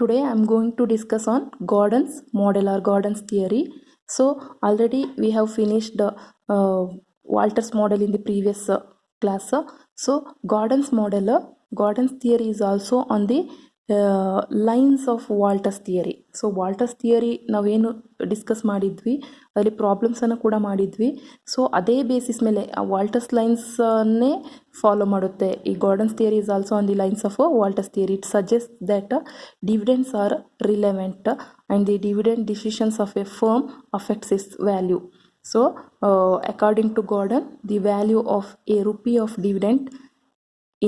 Today I am going to discuss on Gordon's model or Gordon's theory. So already we have finished Walter's model in the previous class. So Gordon's model, Gordon's theory is also on the lines of Walter's theory. So Walters theory ನಾವೇನು discuss ಮಾಡಿದ್ವಿ ಅದರಲ್ಲಿ ಪ್ರಾಬ್ಲಮ್ಸನ್ನು ಕೂಡ ಮಾಡಿದ್ವಿ. So ಅದೇ basis ಮೇಲೆ ಆ Walters ಲೈನ್ಸನ್ನೇ follow ಮಾಡುತ್ತೆ. ಈ gardens theory is also on the lines of Walters theory. It suggest that dividends are relevant and the dividend decisions of a firm affects its value. So according to Gordon, the value of a rupee of dividend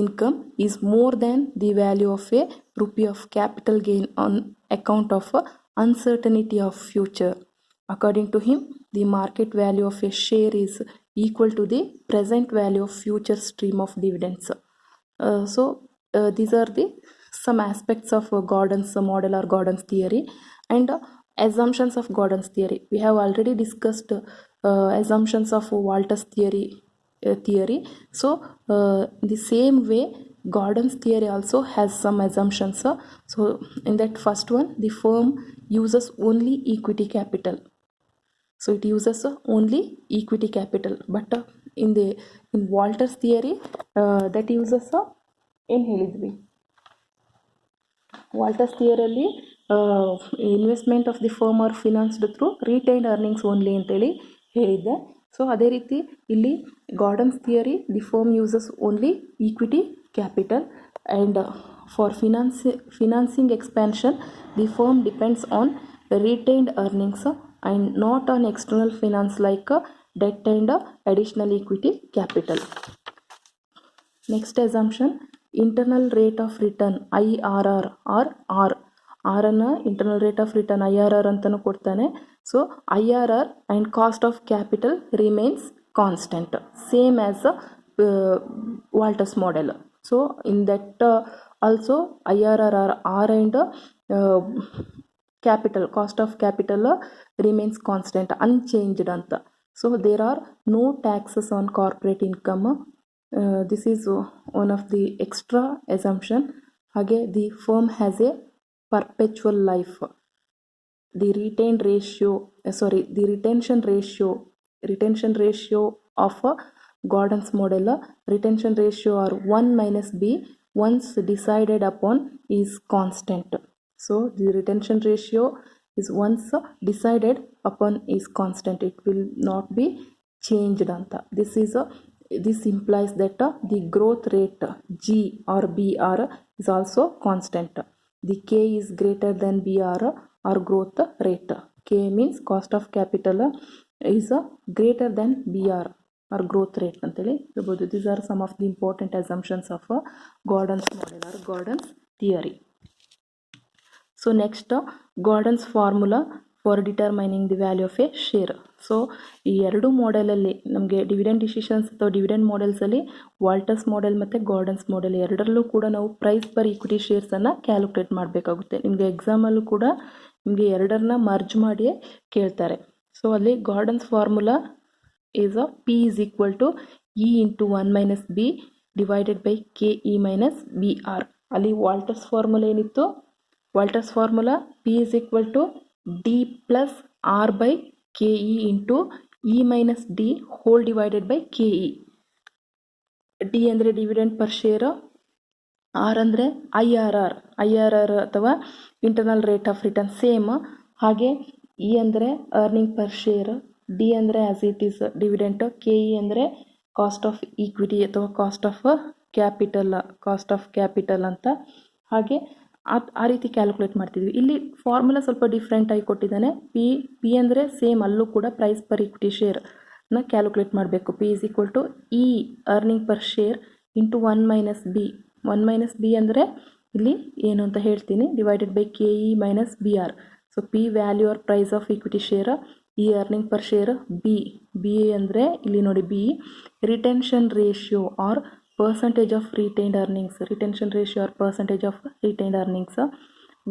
income is more than the value of a rupee of capital gain on account of uncertainty of future. According to him, the market value of a share is equal to the present value of future stream of dividends. So these are the some aspects of Gordon's model or Gordon's theory and assumptions of Gordon's theory. We have already discussed assumptions of Walter's theory. So the same way Gordon's theory also has some assumptions. So in that first one, the firm uses only equity capital. So it uses only equity capital, but in Walter's theory that uses ಏನು ಹೇಳಿದ್ವಿ, Walter's ಥಿಯರಲ್ಲಿ investment of the firm are financed through retained earnings only ಅಂತೇಳಿ ಹೇಳಿದ್ದೆ. So ಅದೇ ರೀತಿ ಇಲ್ಲಿ Gordon's theory, the firm uses only equity capital and for financing expansion the firm depends on retained earnings and not on external finance like debt and additional equity capital. Next assumption, internal rate of return IRR or R. R ಅನ್ನು internal rate of return IRR ಅಂತಲೂ ಕೊಡ್ತಾನೆ. So IRR and cost of capital remains constant, same as Walter's model. So in that also IRR or R and capital, cost of capital remains constant, unchanged ಅಂತ. So there are no taxes on corporate income. This is one of the extra assumption. ಹಾಗೆ the firm has a perpetual life. The retention ratio of Gordon's model, retention ratio or 1 minus B once decided upon is constant. So the retention ratio is once decided upon is constant, it will not be changed anta. This implies that the growth rate G or BR is also constant. The K is greater than BR or growth rate. K means cost of capital is greater than BR or growth rate ಅಂತೇಳಿ ಹೇಳ್ಬೋದು. These are some of the important assumptions of Gordon's model or Gordon's theory. So next, Gordon's formula for determining the value of a share. So ಈ ಎರಡು ಮಾಡೆಲಲ್ಲಿ ನಮಗೆ dividend decisions ಅಥವಾ dividend ಮಾಡೆಲ್ಸಲ್ಲಿ Walters model ಮತ್ತು gardens model ಎರಡರಲ್ಲೂ ಕೂಡ ನಾವು price per equity ಶೇರ್ಸನ್ನು calculate ಮಾಡಬೇಕಾಗುತ್ತೆ. ನಿಮಗೆ ಎಕ್ಸಾಮಲ್ಲೂ ಕೂಡ ನಿಮಗೆ ಎರಡರನ್ನ ಮರ್ಜ್ ಮಾಡಿಯೇ ಕೇಳ್ತಾರೆ. ಸೊ ಅಲ್ಲಿ Gordon's formula is P is equal to E into 1 minus B divided by KE minus BR. ಅಲ್ಲಿ ವಾಲ್ಟರ್ಸ್ ಫಾರ್ಮುಲಾ ಏನಿತ್ತು, Walter's formula P is equal to D plus R by KE into E minus D whole divided by KE. D ಅಂದರೆ dividend per share, R ಅಂದರೆ IRR ಅಥವಾ internal rate of return same. ಹಾಗೆ E ಅಂದರೆ earning per share, D ಅಂದರೆ as it is dividend, KE ಅಂದರೆ cost of equity ಅಥವಾ cost of capital ಅಂತ. ಹಾಗೆ ಆ ರೀತಿ ಕ್ಯಾಲ್ಕುಲೇಟ್ ಮಾಡ್ತಿದ್ವಿ. ಇಲ್ಲಿ ಫಾರ್ಮುಲಾ ಸ್ವಲ್ಪ ಡಿಫ್ರೆಂಟಾಗಿ ಕೊಟ್ಟಿದ್ದಾನೆ. ಪಿ ಅಂದರೆ ಸೇಮ್, ಅಲ್ಲೂ ಕೂಡ ಪ್ರೈಸ್ ಪರ್ ಈಕ್ವಿಟಿ ಶೇರ್ನ ಕ್ಯಾಲ್ಕುಲೇಟ್ ಮಾಡಬೇಕು. P is equal to E earning per share into 1 minus B. 1 minus B ಅಂದರೆ ಇಲ್ಲಿ ಏನು ಅಂತ ಹೇಳ್ತೀನಿ, divided by KE minus BR. So P value or price of equity share, E earning per share, B ಅಂದರೆ ಇಲ್ಲಿ ನೋಡಿ B retention ratio or percentage of retained earnings, retention ratio or percentage of retained earnings.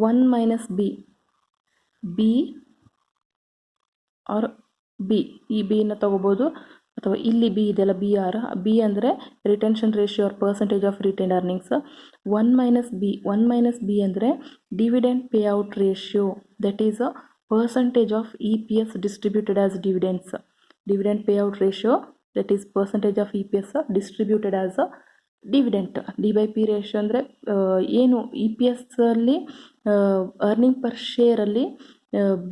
1 minus B or B, ಈ B ನ ತಗೋಬೋದು. ಅಥವಾ ಇಲ್ಲಿ B ಇದೆಲ್ಲ B R, B ಅಂದರೆ retention ratio or percentage of retain earnings. 1 - B ಅಂದರೆ dividend pay out ratio, that is a percentage of EPS distributed as dividends. Dividend payout ratio, that is percentage of EPS distributed as a dividend. D/P ratio ಅಂದರೆ ಏನು E P S ಅಲ್ಲಿ earning per ಶೇರಲ್ಲಿ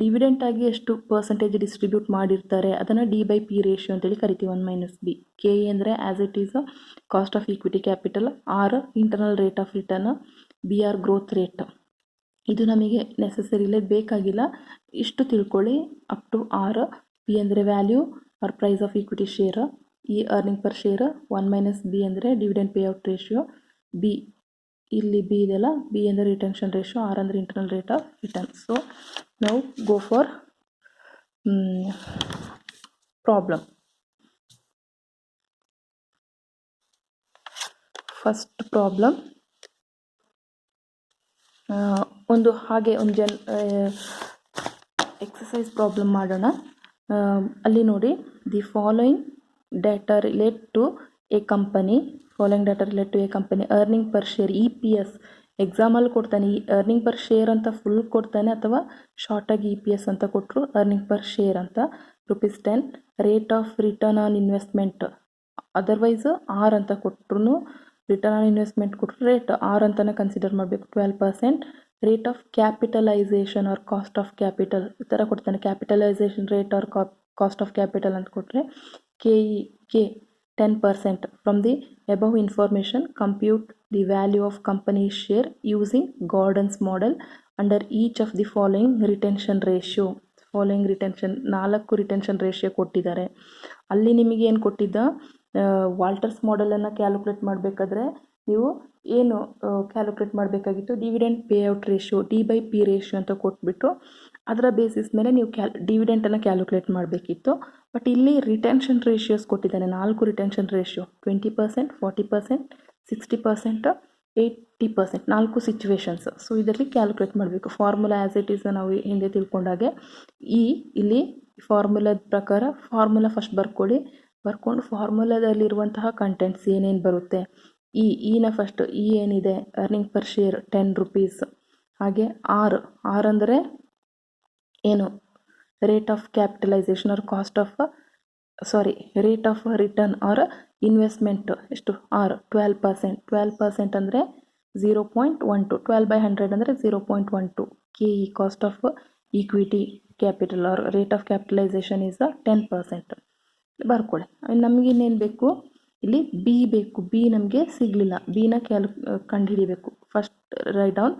dividend ಆಗಿ ಎಷ್ಟು percentage distribute ಮಾಡಿರ್ತಾರೆ ಅದನ್ನು D/P ratio ಅಂತೇಳಿ ಕರಿತೀವಿ. 1 - ಬಿ. ಕೆ ಅಂದರೆ as it is cost of equity capital, or internal rate of return, B or growth rate. ಇದು ನಮಗೆ ನೆಸೆಸರಿಲೇ ಬೇಕಾಗಿಲ್ಲ, ಇಷ್ಟು ತಿಳ್ಕೊಳ್ಳಿ ಅಪ್ ಟು ಆರ್. ಪಿ ಅಂದರೆ value or price of equity share, E earning per share. 1 - B ಅಂದರೆ dividend pay out ratio, B ಇಲ್ಲಿ B ಇದೆಲ್ಲ, ಬಿ ಅಂದರೆ ರಿಟೆನ್ಷನ್ ರೇಷಿಯೋ, ಆರ್ ಅಂದರೆ internal rate of return. So ನಾವು go for problem. First problem ಒಂದು exercise problem ಮಾಡೋಣ. ಅಲ್ಲಿ ನೋಡಿ, the following data relate to a company, earning per share EPS. ಎಕ್ಸಾಮಲ್ಲಿ ಕೊಡ್ತಾನೆ, ಈ ಅರ್ನಿಂಗ್ ಪರ್ ಶೇರ್ ಅಂತ ಫುಲ್ ಕೊಡ್ತಾನೆ, ಅಥವಾ ಶಾರ್ಟಾಗಿ EPS ಅಂತ ಕೊಟ್ಟರು, ಅರ್ನಿಂಗ್ ಪರ್ ಶೇರ್ ಅಂತ. ₹10 rate of return on investment, otherwise R ಅಂತ ಕೊಟ್ಟರು, ರಿಟರ್ನ್ ಆನ್ ಇನ್ವೆಸ್ಟ್ಮೆಂಟ್ ಕೊಟ್ಟರು, ರೇಟ್ ಆರ್ ಅಂತಲೇ ಕನ್ಸಿಡರ್ ಮಾಡಬೇಕು. 12% rate of capitalisation or cost of capital, ಈ ಥರ ಕೊಡ್ತಾನೆ. Capitalisation rate or cost of capital ಅಂತ ಕೊಟ್ಟರೆ K 10%. From the above information compute the value of company share using Gordon's model under each of the following retention ratio. 4 retention ratio ಕೊಟ್ಟಿದ್ದಾರೆ. ಅಲ್ಲಿ ನಿಮಗೆ ಏನು ಕೊಟ್ಟಿದ್ದ, ವಾಲ್ಟರ್ಸ್ ಮಾಡೆಲನ್ನು ಕ್ಯಾಲ್ಕುಲೇಟ್ ಮಾಡಬೇಕಾದ್ರೆ ನೀವು ಏನು ಕ್ಯಾಲ್ಕುಲೇಟ್ ಮಾಡಬೇಕಾಗಿತ್ತು, dividend pay out ratio, D/P ratio ಅಂತ ಕೊಟ್ಬಿಟ್ಟು ಅದರ ಬೇಸಿಸ್ ಮೇಲೆ ನೀವು ಡಿವಿಡೆಂಟನ್ನು ಕ್ಯಾಲ್ಕುಲೇಟ್ ಮಾಡಬೇಕಿತ್ತು. ಬಟ್ ಇಲ್ಲಿ ರಿಟೆನ್ಷನ್ ರೇಷಿಯೋಸ್ ಕೊಟ್ಟಿದ್ದಾನೆ, 4 ರಿಟೆನ್ಷನ್ ರೇಷಿಯೋ, 20%, 40%, 60%, 80%, 4 ಸಿಚುವೇಶನ್ಸ್. ಸೊ ಇದರಲ್ಲಿ ಕ್ಯಾಲ್ಕುಲೇಟ್ ಮಾಡಬೇಕು. ಫಾರ್ಮುಲಾ ಆ್ಯಸ್ ಇಟ್ ಈಸ್ ನಾವು ಹಿಂದೆ ತಿಳ್ಕೊಂಡಾಗೆ, ಇಲ್ಲಿ ಫಾರ್ಮುಲಾದ ಪ್ರಕಾರ ಫಾರ್ಮುಲಾ ಫಸ್ಟ್ ಬರ್ಕೊಂಡು ಫಾರ್ಮುಲಾದಲ್ಲಿರುವಂತಹ ಕಂಟೆಂಟ್ಸ್ ಏನೇನು ಬರುತ್ತೆ, ಈನ ಫಸ್ಟ್ ಏನಿದೆ, ಅರ್ನಿಂಗ್ ಪರ್ ಶೇರ್ ₹10. ಹಾಗೆ ಆರ್ ಅಂದರೆ ಏನು, rate of capitalisation or rate of return or investment ಎಷ್ಟು, ಆರ್ 12% ಅಂದರೆ 0.12, 12/100 ಅಂದರೆ 0.12. K cost of equity capital or rate of capitalisation is 10%. ಬರ್ಕೊಳ್ಳಿ. ನಮಗಿನ್ನೇನು ಬೇಕು, ಇಲ್ಲಿ ಬಿ ಬೇಕು. ಬಿ ನಮಗೆ ಸಿಗಲಿಲ್ಲ, ಬಿನ ಕಂಡುಹಿಡಿಬೇಕು. ಫಸ್ಟ್ ರೈಟ್ ಡೌನ್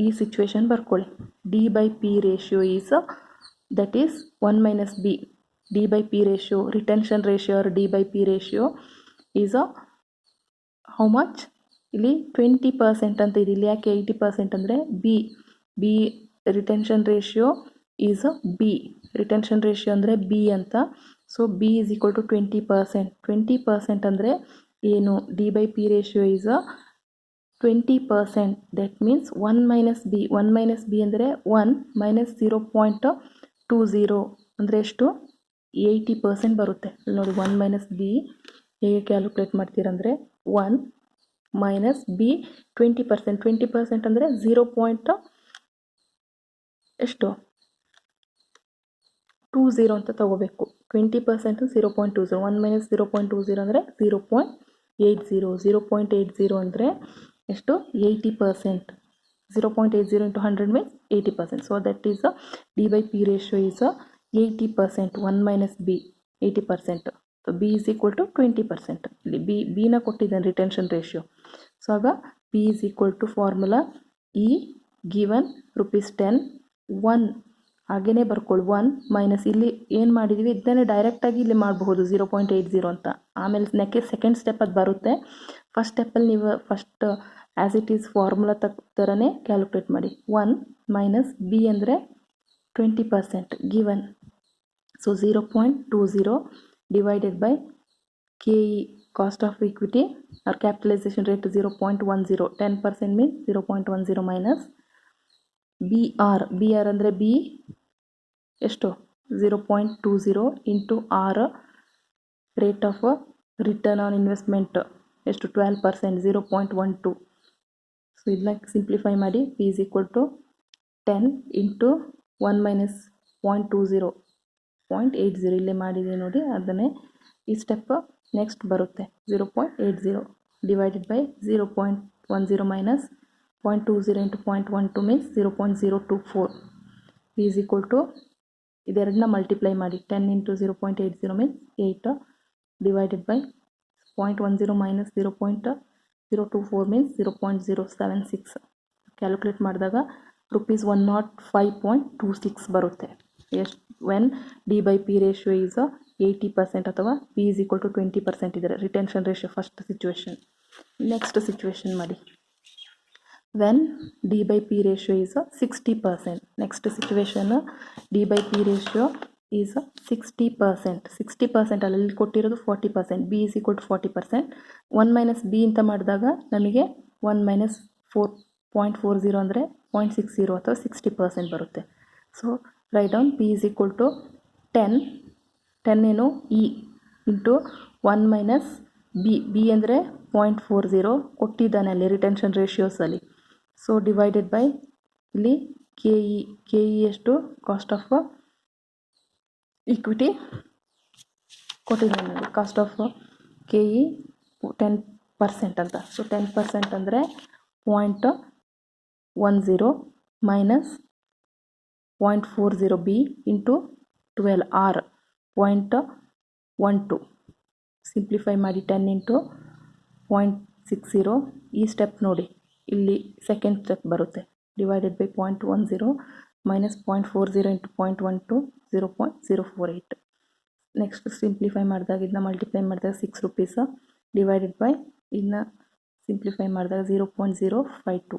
ಈ ಸಿಚುವೇಶನ್ ಬರ್ಕೊಳ್ಳಿ. D/P ratio is, that is 1 - B. D/P ratio, retention ratio or D/P ratio is how much, ಇಲ್ಲಿ 20% ಅಂತ ಇದೆ. ಇಲ್ಲಿ ಯಾಕೆ 80% ಅಂದರೆ B retention ratio is B, retention ratio ಅಂದರೆ ಬಿ ಅಂತ. So B is equal to 20%. 20% ಅಂದರೆ ಏನು, D/P ratio is 20%. That means 1 - B. 1 - B ಅಂದರೆ 1 - 0.20 ಅಂದರೆ ಎಷ್ಟು, 80% ಬರುತ್ತೆ. ನೋಡಿ 1 - ಬಿ ಹೇಗೆ ಕ್ಯಾಲ್ಕುಲೇಟ್ ಮಾಡ್ತೀರಂದರೆ 1 - ಬಿ 20%. 20% ಅಂದರೆ 0. ಎಷ್ಟು, 20 ಅಂತ ತಗೋಬೇಕು. 20% 0.20. 1 - 0.20 ಅಂದರೆ 0.80. 0.80 ಅಂದರೆ ಎಷ್ಟು, 80%. 0.80 into 100 means 80%. So that is D/P ratio is 80%. 1 - B 80%. So B is equal to 20%. B ನ ಕೊಟ್ಟಿದ್ದಾನೆ ರಿಟೆನ್ಷನ್ ರೇಷಿಯೋ. ಸೊ ಆಗ P is equal to formula E given ₹10. 1 ಹಾಗೇ ಬರ್ಕೊಳ್ಳಿ. 1 ಮೈನಸ್ ಇಲ್ಲಿ ಏನು ಮಾಡಿದ್ದೀವಿ ಇದನ್ನೇ ಡೈರೆಕ್ಟಾಗಿ ಇಲ್ಲಿ ಮಾಡಬಹುದು 0.80 ಅಂತ. ಆಮೇಲೆ ಸೆಕೆಂಡ್ ಸ್ಟೆಪ್ ಅದು ಬರುತ್ತೆ. ಫಸ್ಟ್ ಸ್ಟೆಪ್ಪಲ್ಲಿ ನೀವು first as it is formula ಥರನೇ ಕ್ಯಾಲ್ಕುಲೇಟ್ ಮಾಡಿ. 1 - B ಅಂದರೆ 20% given. So 0.20 divided by KE cost of equity or capitalisation rate 0.10. 10% means 0.10 minus BR ಅಂದರೆ B ಎಷ್ಟು 0.20 ಇಂಟು R rate of return on investment ಎಷ್ಟು 12%, 0.12. ಸೊ ಇದನ್ನ ಸಿಂಪ್ಲಿಫೈ ಮಾಡಿ P is equal to 10 into 1 minus 0.20, 0.80 ಇಲ್ಲೇ ಮಾಡಿದೆ ನೋಡಿ, ಅದನ್ನೇ ಈ ಸ್ಟೆಪ್ ನೆಕ್ಸ್ಟ್ ಬರುತ್ತೆ 0.80 divided by 0.10 minus 0.20 into 0.12 means 0.024. P is equal to ಇದೆರಡನ್ನ ಮಲ್ಟಿಪ್ಲೈ ಮಾಡಿ 10 into 0.80 means 8 divided by 0.10 minus 0.024 means 0.076. Calculate ಮಾಡಿದಾಗ ರುಪೀಸ್ 105.26 ಬರುತ್ತೆ. ಎಷ್ಟು when D by P ratio is 80% ಅಥವಾ ಪಿ ಈಸ್ ಈಕ್ವಲ್ ಟು 20% ಇದ್ದಾರೆ retention ratio first situation. Next situation ಮಾಡಿ when D by P ratio is 60%. Next situation D by P ratio is 60%. 60% ಅಲ್ಲಿ ಕೊಟ್ಟಿರೋದು 40%, B is equal to 40%. 1 minus B ಅಂತ ಮಾಡಿದಾಗ ನಮಗೆ 1 minus 4.40 ಅಂದರೆ 0.60 ಅಥವಾ 60% ಬರುತ್ತೆ. So write down P is equal to 10 ಏನು ಇ ಇಂಟು 1 ಮೈನಸ್ ಬಿ ಅಂದರೆ 0.40 ಕೊಟ್ಟಿದ್ದಾನೆ ಅಲ್ಲಿ ರಿಟೆನ್ಷನ್ ರೇಷಿಯೋಸಲ್ಲಿ. ಸೊ ಡಿವೈಡೆಡ್ ಬೈ ಇಲ್ಲಿ ಕೆ ಇ ಎಷ್ಟು ಕಾಸ್ಟ್ ಆಫ್ ಈಕ್ವಿಟಿ ಕೊಟ್ಟಿದ್ದಾನೆ ನೋಡಿ, ಕಾಸ್ಟ್ ಆಫ್ ಕೆ ಇ 10% ಅಂತ. ಸೊ 10% ಅಂದರೆ 0.10 minus 0.40 B into 12 or 0.12. Simplify ಮಾಡಿ 10 ಇಂಟು 0.60. ಈ ಸ್ಟೆಪ್ ನೋಡಿ ಇಲ್ಲಿ ಸೆಕೆಂಡ್ ಸ್ಟೆಪ್ ಬರುತ್ತೆ divided by 0.10 minus 0.40 into 0.12 0.048. Next simplify ಮಾಡಿದಾಗ ಇದನ್ನ ಮಲ್ಟಿಪ್ಲೈ ಮಾಡಿದಾಗ 6 ರುಪೀಸ್ ಡಿವೈಡೆಡ್ ಬೈ ಇದನ್ನ ಸಿಂಪ್ಲಿಫೈ ಮಾಡಿದಾಗ 0.052.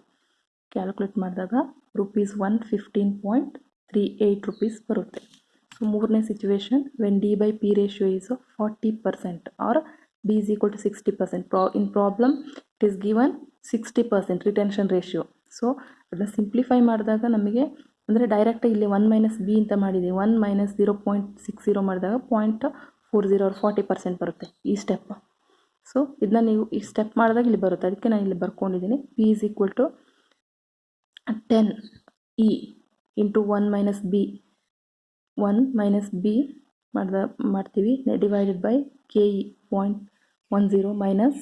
ಕ್ಯಾಲ್ಕುಲೇಟ್ ಮಾಡಿದಾಗ ರುಪೀಸ್ 115.38 ರುಪೀಸ್ ಬರುತ್ತೆ. ಸೊ ಮೂರನೇ situation when D by P ratio is 40% or B is equal to 60%. In problem it is given 60% retention ratio. So ಅದನ್ನ simplify ಮಾಡಿದಾಗ ನಮಗೆ ಅಂದರೆ ಡೈರೆಕ್ಟ್ ಇಲ್ಲಿ 1 ಮೈನಸ್ ಬಿ ಅಂತ ಮಾಡಿದ್ದೀವಿ, 1 ಮೈನಸ್ 0.60 ಮಾಡಿದಾಗ 0.40 or 40% ಬರುತ್ತೆ ಈ ಸ್ಟೆಪ್. ಸೊ ಇದನ್ನ ನೀವು ಈ ಸ್ಟೆಪ್ ಮಾಡಿದಾಗ ಇಲ್ಲಿ ಬರುತ್ತೆ, ಅದಕ್ಕೆ ನಾನು ಇಲ್ಲಿ ಬರ್ಕೊಂಡಿದ್ದೀನಿ. P is equal to 10 E into 1 minus B 1 minus B ಮಾಡ್ತೀವಿ divided by K E 0.10 minus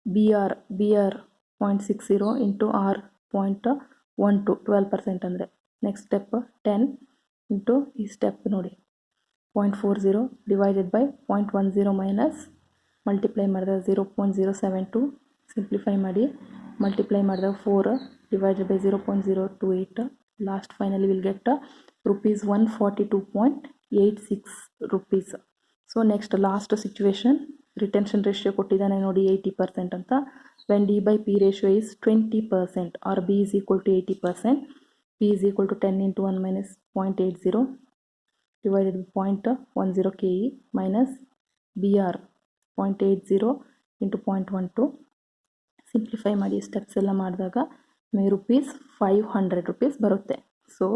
B R 0.60 into R 0.12 12% ಅಂದರೆ. ನೆಕ್ಸ್ಟ್ ಸ್ಟೆಪ್ 10 ಇಂಟು ಈ ಸ್ಟೆಪ್ ನೋಡಿ 0.40 ಡಿವೈಡೆಡ್ ಬೈ 0.10 ಮೈನಸ್ ಮಲ್ಟಿಪ್ಲೈ ಮಾಡಿದಾಗ 0.072. ಸಿಂಪ್ಲಿಫೈ ಮಾಡಿ ಮಲ್ಟಿಪ್ಲೈ ಮಾಡಿದಾಗ 4 divided by 0.028. Last finally will get rupees 142.86 rupees. So next last situation retention ratio ಕೊಟ್ಟಿದ್ದಾನೆ ನೋಡಿ 80% ಅಂತ. When D by P ratio is 20% or B is equal to 80%. P is equal to 10 into 1 minus 0.80 divided by 0.10 KE minus BR 0.80 into 0.12. Simplify ಮಾಡಿ steps ಎಲ್ಲ ಮಾಡಿದಾಗ rupees 500 rupees ಬರುತ್ತೆ. So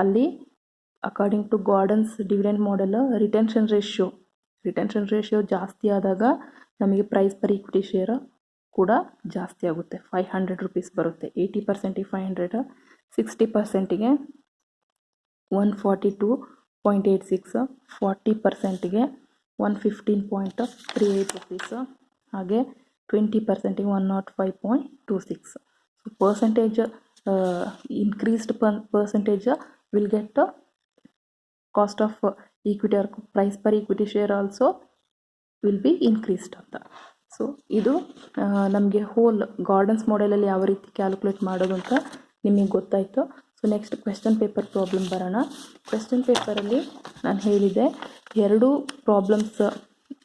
ಅಲ್ಲಿ according to Gordon's dividend model retention ratio ಜಾಸ್ತಿ ಆದಾಗ ನಮಗೆ price per equity share ಕೂಡ ಜಾಸ್ತಿ ಆಗುತ್ತೆ, 500 ರುಪೀಸ್ ಬರುತ್ತೆ. 80%ಗೆ 500, 60%ಗೆ 142.86, 40%ಗೆ 115.38 ರುಪೀಸ್, ಹಾಗೆ 20%ಗೆ 105.26. So percentage increased percentage will get cost of equity or price per equity share also will be increased ಅಂತ. ಸೊ ಇದು ನಮಗೆ ಹೋಲ್ ಗಾರ್ಡನ್ಸ್ ಮಾಡೆಲಲ್ಲಿ ಯಾವ ರೀತಿ ಕ್ಯಾಲ್ಕುಲೇಟ್ ಮಾಡೋದು ಅಂತ ನಿಮಗೆ ಗೊತ್ತಾಯಿತು. So next question paper problem ಬರೋಣ. ಕ್ವೆಶ್ಚನ್ ಪೇಪರಲ್ಲಿ ನಾನು ಹೇಳಿದೆ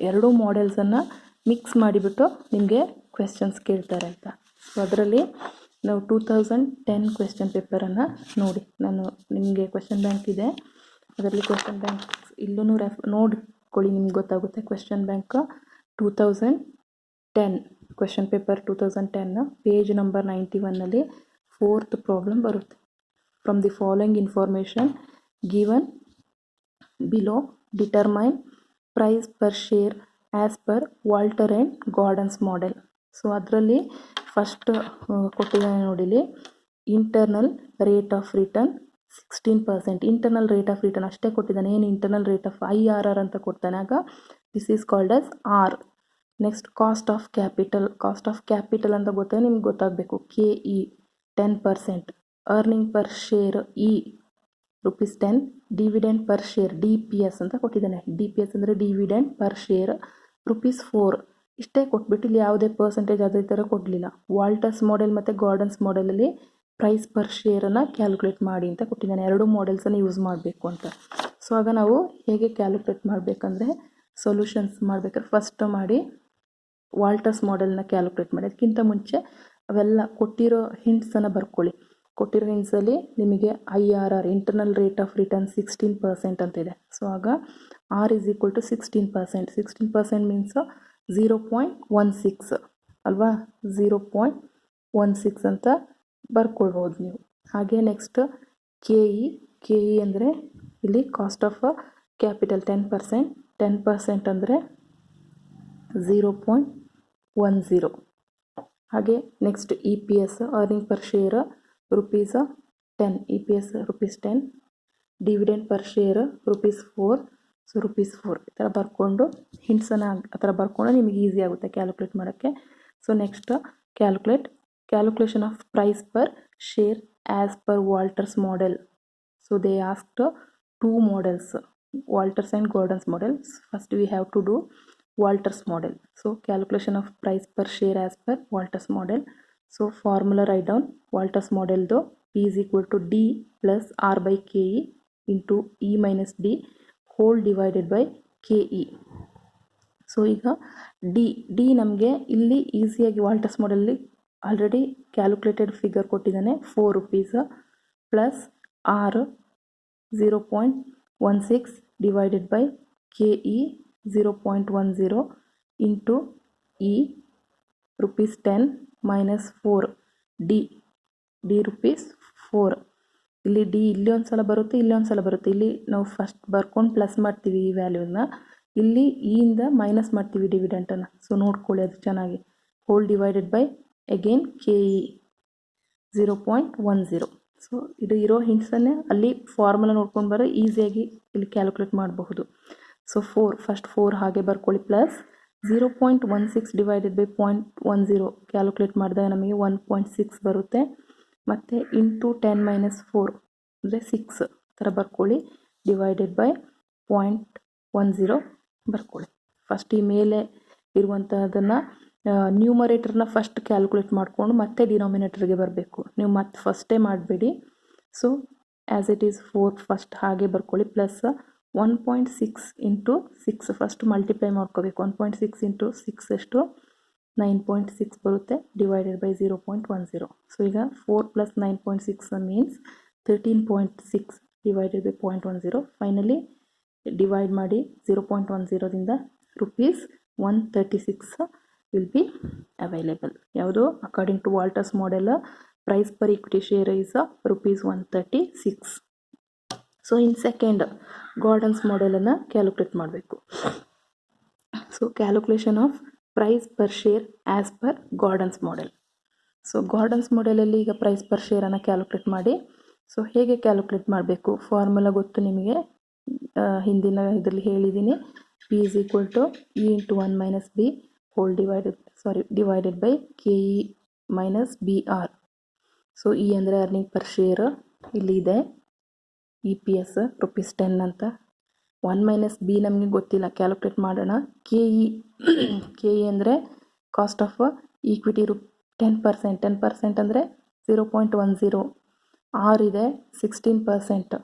ಎರಡು ಮಾಡೆಲ್ಸನ್ನು ಮಿಕ್ಸ್ ಮಾಡಿಬಿಟ್ಟು ನಿಮಗೆ ಕ್ವೆಶ್ಚನ್ಸ್ ಕೇಳ್ತಾರೆ ಅಂತ. ಸೊ ಅದರಲ್ಲಿ ನಾವು 2010 ಕ್ವೆಶ್ಚನ್ ಪೇಪರನ್ನು ನೋಡಿ, ನಾನು ನಿಮಗೆ ಕ್ವೆಶ್ಚನ್ ಬ್ಯಾಂಕ್ ಇದೆ, ಅದರಲ್ಲಿ ಕ್ವೆಶ್ಚನ್ ಬ್ಯಾಂಕ್ ಇಲ್ಲೂ ನೋಡ್ಕೊಳ್ಳಿ, ನಿಮ್ಗೆ ಗೊತ್ತಾಗುತ್ತೆ. Question bank 2010 question paper 2010 page number 91ನಲ್ಲಿ 4th ಪ್ರಾಬ್ಲಮ್ ಬರುತ್ತೆ. From the following information given below determine price per share as per Walter and Gordon's model. So ಅದರಲ್ಲಿ ಫಸ್ಟ್ ಕೊಟ್ಟಿದ್ದಾನೆ ನೋಡಿಲಿ, internal rate of return 16%. Internal rate of return ಅಷ್ಟೇ ಕೊಟ್ಟಿದ್ದಾನೆ, ಏನು internal rate of IRR ಅಂತ ಕೊಡ್ತಾನೆ. ಆಗ this is called as R. Next cost of capital. Cost of capital ಅಂತ ನಿಮ್ಗೆ ಗೊತ್ತಾಗಬೇಕು. KE 10%. Earning per share E ₹10. Dividend per share DPS ಅಂತ ಕೊಟ್ಟಿದ್ದಾನೆ. DPS ಅಂದರೆ ಡಿವಿಡೆಂಡ್ ಪರ್ ಶೇರ್ ₹4. ಇಷ್ಟೇ ಕೊಟ್ಬಿಟ್ಟು ಇಲ್ಲಿ ಯಾವುದೇ ಪರ್ಸೆಂಟೇಜ್ ಅದೇ ಥರ ಕೊಡಲಿಲ್ಲ. ವಾಲ್ಟರ್ಸ್ ಮಾಡೆಲ್ ಮತ್ತು ಗಾರ್ಡನ್ಸ್ ಮಾಡೆಲಲ್ಲಿ ಪ್ರೈಸ್ ಪರ್ ಶೇರನ್ನು ಕ್ಯಾಲ್ಕುಲೇಟ್ ಮಾಡಿ ಅಂತ ಕೊಟ್ಟಿದ್ದಾನೆ. ಎರಡು ಮಾಡೆಲ್ಸನ್ನು ಯೂಸ್ ಮಾಡಬೇಕು ಅಂತ. ಸೊ ಆಗ ನಾವು ಹೇಗೆ ಕ್ಯಾಲ್ಕುಲೇಟ್ ಮಾಡಬೇಕಂದ್ರೆ, ಸೊಲ್ಯೂಷನ್ಸ್ ಮಾಡಬೇಕಾದ್ರೆ ಫಸ್ಟ್ ಮಾಡಿ ವಾಲ್ಟರ್ಸ್ ಮಾಡೆಲ್ನ ಕ್ಯಾಲ್ಕುಲೇಟ್ ಮಾಡಿ. ಅದಕ್ಕಿಂತ ಮುಂಚೆ ಅವೆಲ್ಲ ಕೊಟ್ಟಿರೋ ಹಿಂಟ್ಸನ್ನು ಬರ್ಕೊಳ್ಳಿ. ಕೊಟ್ಟಿರೋ ಹಿಂಟ್ಸಲ್ಲಿ ನಿಮಗೆ IRR internal rate of return 16% ಅಂತ ಇದೆ. ಸೊ ಆಗ R is equal to 16%. 16% means 0.16 ಅಲ್ವಾ, 0.16 ಅಂತ ಬರ್ಕೊಳ್ಬೋದು ನೀವು. ಹಾಗೆ ನೆಕ್ಸ್ಟ್ KE ಅಂದರೆ ಇಲ್ಲಿ ಕಾಸ್ಟ್ ಆಫ್ ಕ್ಯಾಪಿಟಲ್ 10%. 10% ಅಂದರೆ 0.10. ಹಾಗೆ next EPS earning per share ₹10. EPS ₹10. Dividend per share ₹4. So ₹4 ಈ ಥರ ಬರ್ಕೊಂಡು ಹಿಂಟ್ಸನ್ನು ಆ ಥರ ಬರ್ಕೊಂಡು ನಿಮಗೆ ಈಸಿ ಆಗುತ್ತೆ ಕ್ಯಾಲ್ಕುಲೇಟ್ ಮಾಡೋಕ್ಕೆ. So next calculation of price per share as per Walter's model. So they asked 2 models, Walters and Gordon's models. First we have to do Walters model. So calculation of price per share as per Walters model. So formula write down. Walters model though P is equal to D plus R by KE into E minus D whole divided by KE. So ಈಗ D ನಮಗೆ ಇಲ್ಲಿ ಈಸಿಯಾಗಿ Walters ಮಾಡೆಲಲ್ಲಿ already calculated figure ಕೊಟ್ಟಿದ್ದಾನೆ. ₹4 plus R 0.16 divided by KE 0.10 into E ₹10 minus 4 D ₹4. ಇಲ್ಲಿ D ಇಲ್ಲಿ ಒಂದು ಸಲ ಬರುತ್ತೆ, ಇಲ್ಲಿ ಒಂದು ಸಲ ಬರುತ್ತೆ. ಇಲ್ಲಿ ನಾವು ಫಸ್ಟ್ ಬರ್ಕೊಂಡು ಪ್ಲಸ್ ಮಾಡ್ತೀವಿ ಈ ವ್ಯಾಲ್ಯೂನ, ಇಲ್ಲಿ ಇಂದ ಮೈನಸ್ ಮಾಡ್ತೀವಿ ಡಿವಿಡೆಂಟನ್ನು. ಸೊ ನೋಡ್ಕೊಳ್ಳಿ ಅದು ಚೆನ್ನಾಗಿ. Hole divided by again KE 0.10. So ಇದು ಇರೋ ಹಿಂಟ್ಸನ್ನೇ ಅಲ್ಲಿ ಫಾರ್ಮುಲಾ ನೋಡ್ಕೊಂಡು ಬರೋ ಈಸಿಯಾಗಿ ಇಲ್ಲಿ ಕ್ಯಾಲ್ಕುಲೇಟ್ ಮಾಡಬಹುದು. ಸೊ ಫಸ್ಟ್ 4 ಹಾಗೆ ಬರ್ಕೊಳ್ಳಿ, ಪ್ಲಸ್ 0.16 ಡಿವೈಡೆಡ್ ಬೈ 0.10 ಕ್ಯಾಲ್ಕುಲೇಟ್ ಮಾಡಿದಾಗ ನಮಗೆ 1.6 ಬರುತ್ತೆ. ಮತ್ತು ಇಂಟು 10 minus 4 ಅಂದರೆ 6 ಥರ ಬರ್ಕೊಳ್ಳಿ, ಡಿವೈಡೆಡ್ ಬೈ 0.10 ಬರ್ಕೊಳ್ಳಿ. ಫಸ್ಟ್ ಈ ಮೇಲೆ ಇರುವಂಥದ್ದನ್ನು ನ್ಯೂಮರೇಟರ್ನ ಫಸ್ಟ್ ಕ್ಯಾಲ್ಕುಲೇಟ್ ಮಾಡಿಕೊಂಡು ಮತ್ತೆ ಡಿನಾಮಿನೇಟರ್ಗೆ ಬರಬೇಕು. ನೀವು ಮತ್ತೆ ಫಸ್ಟೇ ಮಾಡಬೇಡಿ. So as it is 4 first ಹಾಗೆ ಬರ್ಕೊಳ್ಳಿ, ಪ್ಲಸ್ 1.6 ಇಂಟು 6 ಫಸ್ಟ್ ಮಲ್ಟಿಪ್ಲೈ ಮಾಡ್ಕೋಬೇಕು. 1.6 ಇಂಟು 6 ಎಷ್ಟು 9.6 ಬರುತ್ತೆ, ಡಿವೈಡೆಡ್ ಬೈ 0.10. ಸೊ ಈಗ 4 plus 9.6 means 13.6 divided by 0.10. Finally divide ಮಾಡಿ 0.10ದಿಂದ ₹136 ವಿಲ್ ಬಿ ಅವೈಲೇಬಲ್. ಯಾವುದು according to Walter's model price per equity share is ₹136. So in second Gordon's ಮಾಡೆಲನ್ನು ಕ್ಯಾಲ್ಕುಲೇಟ್ ಮಾಡಬೇಕು. So calculation of price per share as per Gordon's model. So Gordon's ಮಾಡೆಲಲ್ಲಿ ಈಗ price per ಶೇರನ್ನು calculate ಮಾಡಿ. So ಹೇಗೆ calculate ಮಾಡಬೇಕು, formula ಗೊತ್ತು ನಿಮಗೆ, ಹಿಂದಿನ ಇದರಲ್ಲಿ ಹೇಳಿದ್ದೀನಿ. P is equal to E into 1 minus B whole divided by KE minus BR. So E ಅಂದರೆ ಅರ್ನಿಂಗ್ ಪರ್ ಶೇರ್, ಇಲ್ಲಿ ಇದೆ EPS ₹10 ಅಂತ. 1 minus B ನಮಗೆ ಗೊತ್ತಿಲ್ಲ, ಕ್ಯಾಲ್ಕುಲೇಟ್ ಮಾಡೋಣ. KE ಅಂದರೆ ಕಾಸ್ಟ್ ಆಫ್ ಈಕ್ವಿಟಿ 10%. 10% ಅಂದರೆ 0.10. R ಇದೆ 16%,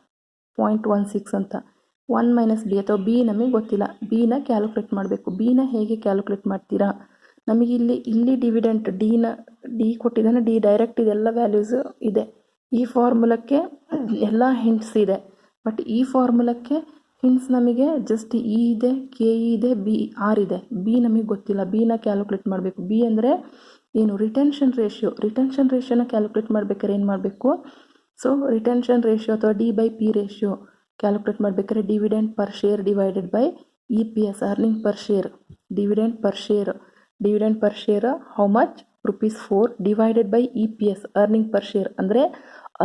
0.16 ಅಂತ. 1 minus B ಅಥವಾ B ನಮಗೆ ಗೊತ್ತಿಲ್ಲ. ಬಿನ ಕ್ಯಾಲ್ಕುಲೇಟ್ ಮಾಡಬೇಕು. ಬಿನ ಹೇಗೆ ಕ್ಯಾಲ್ಕುಲೇಟ್ ಮಾಡ್ತೀರಾ, ನಮಗೆ ಇಲ್ಲಿ ಡಿವಿಡೆಂಟ್ ಡಿ ಕೊಟ್ಟಿದ್ದಾನೆ. ಡಿ ಡೈರೆಕ್ಟ್ ಇದೆಲ್ಲ ವ್ಯಾಲ್ಯೂಸ್ ಇದೆ. ಈ ಫಾರ್ಮುಲಕ್ಕೆ ಎಲ್ಲ ಹಿಂಟ್ಸ್ ಇದೆ, ಬಟ್ ಈ ಫಾರ್ಮುಲಕ್ಕೆ ಹಿಂಟ್ಸ್ ನಮಗೆ ಜಸ್ಟ್ E ಇದೆ, KE ಇದೆ, R ಇದೆ. ಬಿ ನಮಗೆ ಗೊತ್ತಿಲ್ಲ. ಬಿನ ಕ್ಯಾಲ್ಕುಲೇಟ್ ಮಾಡಬೇಕು. ಬಿ ಅಂದರೆ ಏನು, ರಿಟೆನ್ಷನ್ ರೇಷಿಯೋನ ಕ್ಯಾಲ್ಕುಲೇಟ್ ಮಾಡ್ಬೇಕಾದ್ರೆ ಏನು ಮಾಡಬೇಕು, ಸೊ ರಿಟೆನ್ಷನ್ ರೇಷಿಯೋ ಅಥವಾ D/P ರೇಷಿಯೋ ಕ್ಯಾಲ್ಕುಲೇಟ್ ಮಾಡಬೇಕಾದ್ರೆ dividend per share divided by EPS earning per share dividend per share how much? rupees 4 divided by EPS earning per share. ಅಂದರೆ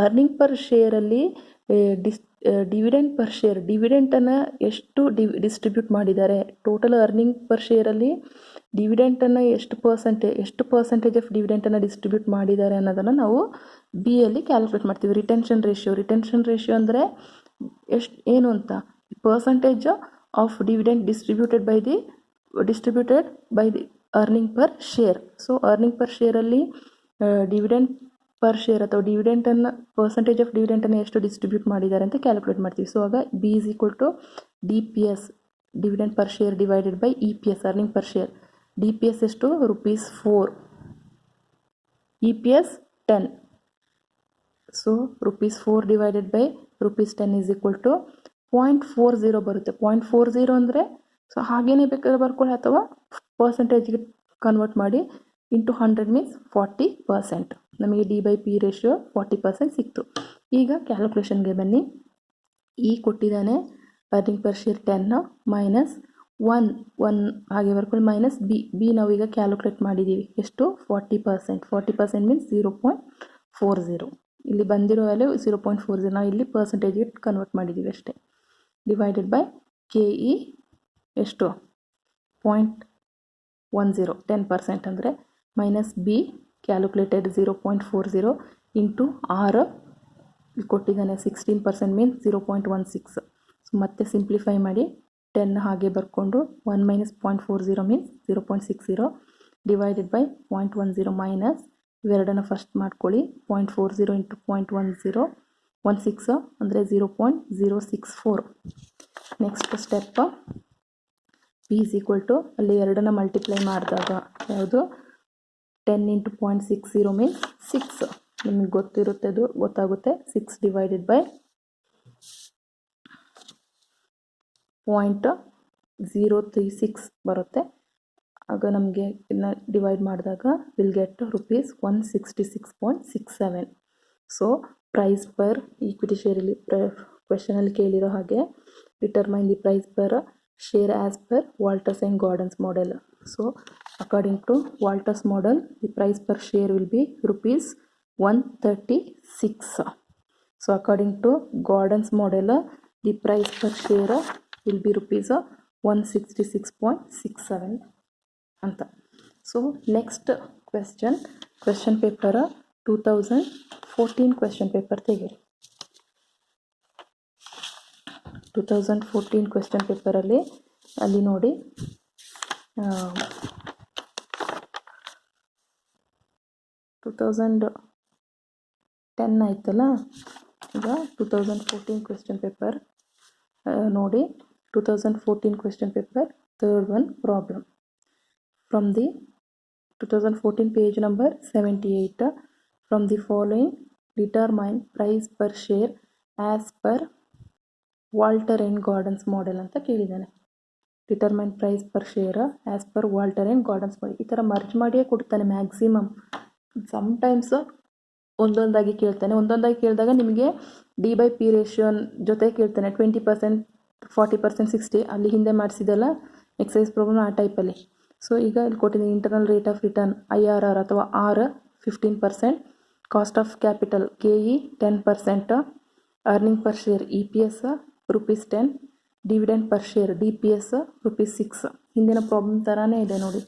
earning per ಶೇರಲ್ಲಿ dividend per share ಡಿವಿಡೆಂಟನ್ನು ಎಷ್ಟು distribute ಮಾಡಿದ್ದಾರೆ, total earning per ಶೇರಲ್ಲಿ ಡಿವಿಡೆಂಟನ್ನು ಎಷ್ಟು percentage of ಡಿವಿಡೆಂಟನ್ನು distribute ಮಾಡಿದ್ದಾರೆ ಅನ್ನೋದನ್ನು ನಾವು ಬಿ ಅಲ್ಲಿ ಕ್ಯಾಲ್ಕುಲೇಟ್ ಮಾಡ್ತೀವಿ. ರಿಟೆನ್ಷನ್ ರೇಷಿಯೋ ಅಂದರೆ ಏನು ಅಂತ, percentage of dividend distributed by the earning per share. So earning per ಶೇರಲ್ಲಿ ಡಿವಿಡೆಂಟ್ ಪರ್ ಶೇರ್ ಅಥವಾ ಡಿವಿಡೆಂಟನ್ನು ಪರ್ಸೆಂಟೇಜ್ ಆಫ್ ಡಿವಿಡೆಂಟನ್ನು ಎಷ್ಟು ಡಿಸ್ಟ್ರಿಬ್ಯೂಟ್ ಮಾಡಿದ್ದಾರೆ ಅಂತ ಕ್ಯಾಲ್ಕುಲೇಟ್ ಮಾಡ್ತೀವಿ. ಸೊ ಆಗ b is equal to DPS dividend per share divided by EPS earning per share. DPS ಎಷ್ಟು? rupees 4, EPS 10. So rupees 4 divided by rupees 10 is equal to 0.40 ಬರುತ್ತೆ. 0.40 ಅಂದರೆ ಸೊ ಹಾಗೇನೇ ಬೇಕಾದ್ರೆ ಬರ್ಕೊಳ್ಳಿ ಅಥವಾ ಪರ್ಸೆಂಟೇಜ್ಗೆ ಕನ್ವರ್ಟ್ ಮಾಡಿ ಇಂಟು 100 ಮೀನ್ಸ್ 40%. ನಮಗೆ D/P ರೇಷಿಯೋ 40% ಸಿಕ್ತು. ಈಗ ಕ್ಯಾಲ್ಕುಲೇಷನ್ಗೆ ಬನ್ನಿ. ಕೊಟ್ಟಿದ್ದಾನೆ ಅರ್ನಿಂಗ್ ಪರ್ ಶೇರ್ 10 ಮೈನಸ್ 1 ಹಾಗೆ ಬರ್ಕೊಳ್ಳಿ ಮೈನಸ್ ಬಿ ನಾವೀಗ ಕ್ಯಾಲ್ಕುಲೇಟ್ ಮಾಡಿದ್ದೀವಿ ಎಷ್ಟು? 40% ಮೀನ್ಸ್ 0.40. ಇಲ್ಲಿ ಬಂದಿರೋ ವ್ಯಾಲ್ಯೂ 0.40, ನಾವು ಇಲ್ಲಿ ಪರ್ಸೆಂಟೇಜ್ಗೆ ಕನ್ವರ್ಟ್ ಮಾಡಿದ್ದೀವಿ ಅಷ್ಟೇ. ಡಿವೈಡೆಡ್ ಬೈ KE ಎಷ್ಟು? 0.10 10% ಅಂದರೆ minus b calculated 0.40 into r ಕೊಟ್ಟಿದ್ದಾನೆ 16% ಮೀನ್ಸ್ 0.16. ಸೊ ಮತ್ತೆ ಸಿಂಪ್ಲಿಫೈ ಮಾಡಿ 10 ಹಾಗೆ ಬರ್ಕೊಂಡು 1 minus 0.40 means 0.60 divided by 0.10 minus ಇವೆರಡನ್ನು ಫಸ್ಟ್ ಮಾಡ್ಕೊಳ್ಳಿ. 0.40 ಇಂಟು 0.16 ಅಂದರೆ 0.064. Next step P is equal to ಅಲ್ಲಿ ಎರಡನ್ನು ಮಲ್ಟಿಪ್ಲೈ ಮಾಡಿದಾಗ ಯಾವುದು 10 ಇಂಟು 0.60 ಮೀನ್ಸ್ 6. ನಿಮಗೆ ಗೊತ್ತಿರುತ್ತೆ, ಅದು ಗೊತ್ತಾಗುತ್ತೆ. 6 ಡಿವೈಡೆಡ್ ಬೈ 0.036 ಬರುತ್ತೆ. ಆಗ ನಮಗೆ ಇದನ್ನ ಡಿವೈಡ್ ಮಾಡಿದಾಗ will get rupees 166.67. So price per equity ಶೇರಲ್ಲಿ ಕ್ವೆಶನಲ್ಲಿ ಕೇಳಿರೋ ಹಾಗೆ determine the price per share as per Walters and Gordon's model. So according to Walters model, the price per share will be rupees 136. So according to Gordon's model, the price per share will be rupees 166.67 anta. So next question paper 2014 question paper ತೆಗೆರಿ. 2014 question ಪೇಪರಲ್ಲಿ ಅಲ್ಲಿ ನೋಡಿ 2010 ಆಯ್ತಲ್ಲ, ಈಗ 2014 question paper ನೋಡಿ. 2014 question paper third one problem from the 2014 page number 78. From the following determine price per share as per Walter and Gordon's model ಅಂತ ಕೇಳಿದ್ದಾನೆ. Determine price per share as per Walter and Gordon's model. ಈ ಥರ merge ಮಾಡಿಯೇ ಕೊಡ್ತಾನೆ maximum. Sometimes ಒಂದೊಂದಾಗಿ ಕೇಳಿದಾಗ ನಿಮಗೆ D/P ratio ಜೊತೆ ಕೇಳ್ತಾನೆ. 20%, 40%, 60 ಅಲ್ಲಿ ಹಿಂದೆ ಮಾಡಿಸಿದೆಲ್ಲ ಎಕ್ಸೈಸ್ ಪ್ರಾಬ್ಲಮ್ ಆ ಟೈಪಲ್ಲಿ. ಸೊ ಈಗ ಇಲ್ಲಿ ಕೊಟ್ಟಿದ್ದೀನಿ internal rate of return IRR ಅಥವಾ r 15%, cost of capital KE 10%, earning per share EPS rupees 10, dividend per share DPS rupees 6. ಹಿಂದಿನ ಪ್ರಾಬ್ಲಮ್ ಥರನೇ ಇದೆ ನೋಡಿ.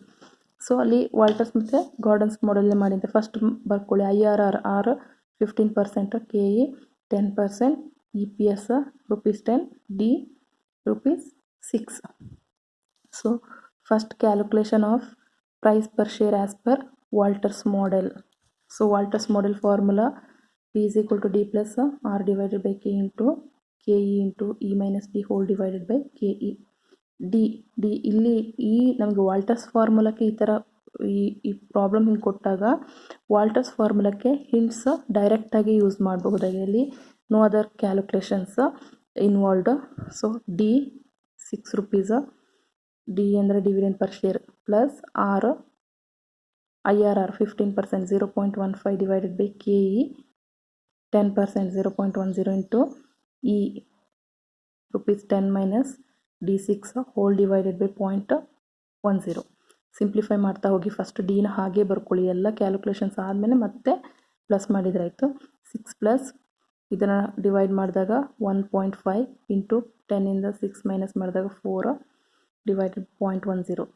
ಸೊ ಅಲ್ಲಿ ವಾಲ್ಟರ್ಸ್ ಮತ್ತು ಗಾರ್ಡನ್ಸ್ ಮಾಡೆಲ್ಲೇ ಮಾಡಿದ್ದೆ. ಫಸ್ಟ್ ಬರ್ಕೊಳ್ಳಿ IRR 15%, KE 10%, EPS rupees 10, D rupees 6. So first calculation of price per share as per Walter's model. So Walter's model formula P is equal to D plus R divided by K into KE into E minus D whole divided by KE. D ಇಲ್ಲಿ ನಮಗೆ Walters ಫಾರ್ಮುಲಾಕ್ಕೆ ಈ ಥರ ಈ problem ಹಿಂಗೆ ಕೊಟ್ಟಾಗ Walter's ಫಾರ್ಮುಲಾಕ್ಕೆ hints ಡೈರೆಕ್ಟಾಗಿ use ಮಾಡಬಹುದಾಗಿ no other calculations involved. So D 6 rupees, D ಅಂದರೆ dividend per share plus R IRR 15% 0.15 divided by KE 10% 0.10 into E rupees 10 minus D6 whole divided by 10. Simplify ಮಾಡ್ತಾ ಹೋಗಿ ಫಸ್ಟ್ ಡಿನ ಹಾಗೆ ಬರ್ಕೊಳ್ಳಿ, ಎಲ್ಲ ಕ್ಯಾಲ್ಕುಲೇಷನ್ಸ್ ಆದಮೇಲೆ ಮತ್ತೆ ಪ್ಲಸ್ ಮಾಡಿದ್ರಾಯಿತು. 6 ಪ್ಲಸ್ ಇದನ್ನು ಡಿವೈಡ್ ಮಾಡಿದಾಗ 1.5 ಇಂಟು 10ಇಂದ 6 ಮೈನಸ್ ಮಾಡಿದಾಗ 4 ಡಿವೈಡೆಡ್ 0.10.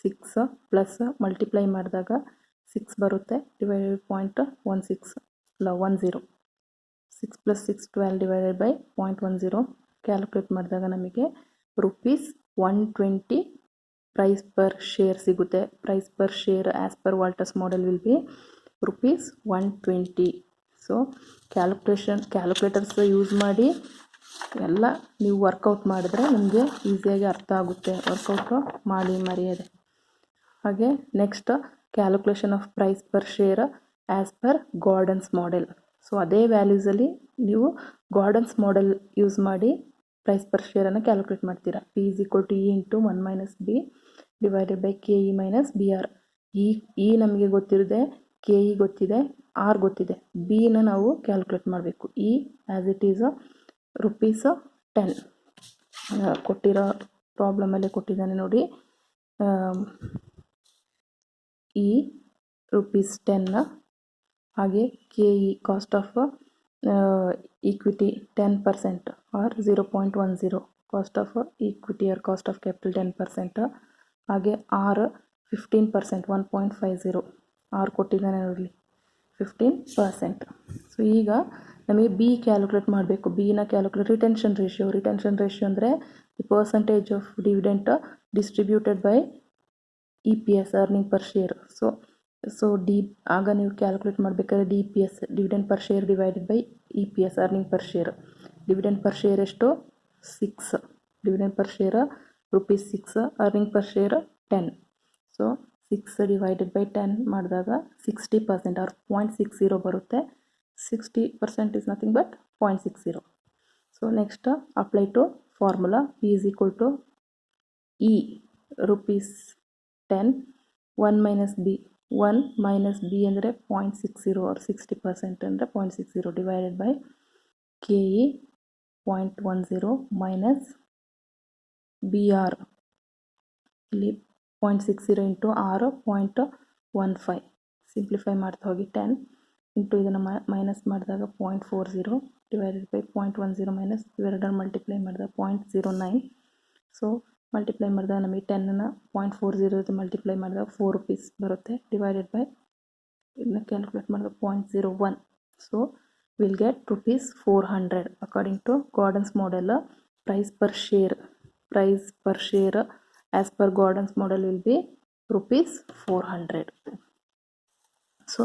6 ಪ್ಲಸ್ ಮಲ್ಟಿಪ್ಲೈ ಮಾಡಿದಾಗ 6 ಬರುತ್ತೆ, ಡಿವೈಡೆಡ್ 0.16 ಅಲ್ಲ 10. 6 ಪ್ಲಸ್ 6 12 ಡಿವೈಡೆಡ್ ಬೈ 0.10 ಕ್ಯಾಲ್ಕುಲೇಟ್ ಮಾಡಿದಾಗ ನಮಗೆ ₹120 ಪ್ರೈಸ್ ಪರ್ ಶೇರ್ ಸಿಗುತ್ತೆ. Price per share as per Walter's model will be ₹120. So calculators use ಮಾಡಿ ಎಲ್ಲ ನೀವು ವರ್ಕೌಟ್ ಮಾಡಿದ್ರೆ ನಿಮಗೆ ಈಸಿಯಾಗಿ ಅರ್ಥ ಆಗುತ್ತೆ. ವರ್ಕೌಟು ಮಾಡಿ ಮರೆಯದೆ. ಹಾಗೆ next calculation of price per share as per Gordon's model. So ಅದೇ ವ್ಯಾಲ್ಯೂಸಲ್ಲಿ ನೀವು ಗಾರ್ಡನ್ಸ್ ಮಾಡೆಲ್ ಯೂಸ್ ಮಾಡಿ ಪ್ರೈಸ್ ಪರ್ ಶೇರನ್ನು ಕ್ಯಾಲ್ಕುಲೇಟ್ ಮಾಡ್ತೀರಾ. P is equal to E into 1 minus B divided by KE minus BR. E ನಮಗೆ ಗೊತ್ತಿರುತ್ತೆ, KE ಗೊತ್ತಿದೆ, R ಗೊತ್ತಿದೆ. Bನ ನಾವು ಕ್ಯಾಲ್ಕುಲೇಟ್ ಮಾಡಬೇಕು. E as it is ₹10. ಕೊಟ್ಟಿರೋ ಪ್ರಾಬ್ಲಮಲ್ಲೇ ಕೊಟ್ಟಿದ್ದಾನೆ ನೋಡಿ. E ₹10 ಹಾಗೆ KE cost of equity 10% or 0.10 cost of equity or cost of capital 10%. ಹಾಗೆ R 15% 1.50 R ಕೊಟ್ಟಿದ್ದಾನೆ ನೋಡಲಿ 15%. ಸೊ ಈಗ ನಮಗೆ ಬಿ ಕ್ಯಾಲ್ಕುಲೇಟ್ ಮಾಡಬೇಕು. ಬಿನ ರಿಟೆನ್ಷನ್ ರೇಷಿಯೋ ಅಂದರೆ the percentage of dividend distributed by EPS earning per share. So ಆಗ ನೀವು ಕ್ಯಾಲ್ಕುಲೇಟ್ ಮಾಡಬೇಕಾದ್ರೆ DPS dividend per share divided by EPS earning per share. Dividend per share ಎಷ್ಟು? 6. Dividend per share ₹6, earning per share 10. So 6 divided by 10 ಮಾಡಿದಾಗ 60% or 0.60 ಬರುತ್ತೆ. 60% is nothing but 0.60. So next apply to formula. P is equal to E ₹10 1 minus B. 1 minus B ಅಂದರೆ 0.60 or 60% ಅಂದರೆ 0.60 divided by KE 0.10 minus BR. ಇಲ್ಲಿ 0.60 into R 0.15. Simplify ಮಾಡ್ತಾ ಹೋಗಿ 10 into ಇದನ್ನು minus ಮಾಡಿದಾಗ 0.40 divided by 0.10 minus ಇವೆರಡನ್ನು multiply ಮಾಡಿದಾಗ 0.09. So multiply ಮಾಡಿದಾಗ ನಮಗೆ 10ನ್ನು 0.40 ಮಲ್ಟಿಪ್ಲೈ ಮಾಡಿದಾಗ ₹4 ಬರುತ್ತೆ. ಡಿವೈಡೆಡ್ ಬೈ ಇದನ್ನ ಕ್ಯಾಲ್ಕುಲೇಟ್ ಮಾಡಿದಾಗ 0.01. So will get ₹400. According to Gordon's model price per share as per Gordon's model will be ₹400. So